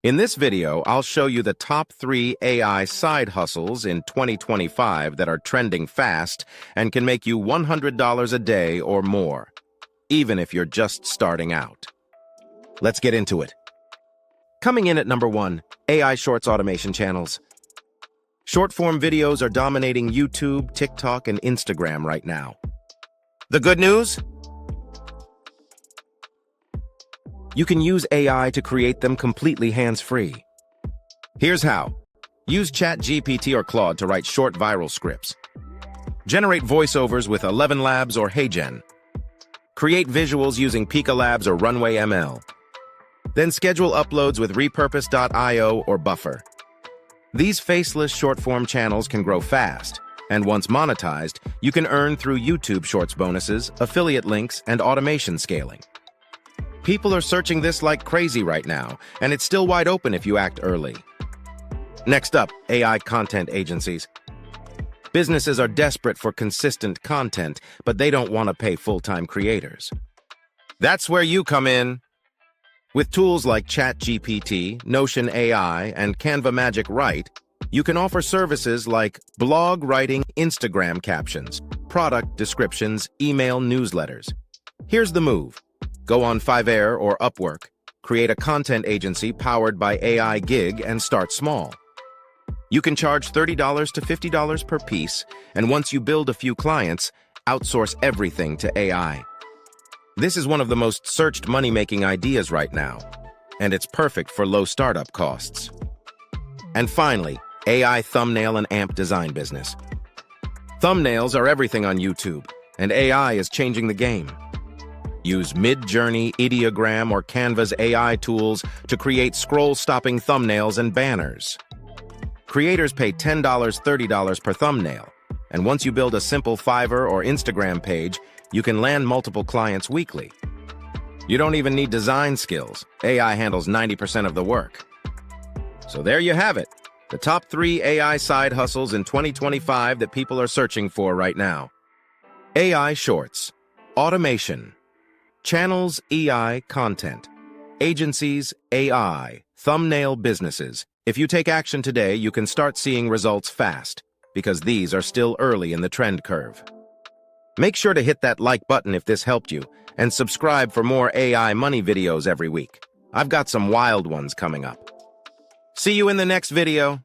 In this video, I'll show you the top 3 AI side hustles in 2025 that are trending fast and can make you $100 a day or more, even if you're just starting out. Let's get into it. Coming in at number 1, AI Shorts automation channels. Short-form videos are dominating YouTube, TikTok, and Instagram right now. The good news? You can use AI to create them completely hands-free. Here's how. Use ChatGPT or Claude to write short viral scripts. Generate voiceovers with 11 Labs or HeyGen. Create visuals using Pika Labs or Runway ML. Then schedule uploads with repurpose.io or Buffer. These faceless short-form channels can grow fast, and once monetized, you can earn through YouTube Shorts bonuses, affiliate links, and automation scaling. People are searching this like crazy right now, and it's still wide open if you act early. Next up, AI content agencies. Businesses are desperate for consistent content, but they don't want to pay full-time creators. That's where you come in. With tools like ChatGPT, Notion AI, and Canva Magic Write, you can offer services like blog writing, Instagram captions, product descriptions, email newsletters. Here's the move. Go on Fiverr or Upwork, create a content agency powered by AI gig, and start small. You can charge $30 to $50 per piece, and once you build a few clients, outsource everything to AI. This is one of the most searched money-making ideas right now, and it's perfect for low startup costs. And finally, AI thumbnail and AMP design business. Thumbnails are everything on YouTube, and AI is changing the game. Use Midjourney, Ideogram, or Canva's AI tools to create scroll-stopping thumbnails and banners. Creators pay $10, $30 per thumbnail, and once you build a simple Fiverr or Instagram page, you can land multiple clients weekly. You don't even need design skills. AI handles 90% of the work. So there you have it, the top 3 AI side hustles in 2025 that people are searching for right now. AI Shorts, automation, channels, AI content, agencies, AI, thumbnail businesses. If you take action today, you can start seeing results fast, because these are still early in the trend curve. Make sure to hit that like button if this helped you, and subscribe for more AI money videos every week. I've got some wild ones coming up. See you in the next video.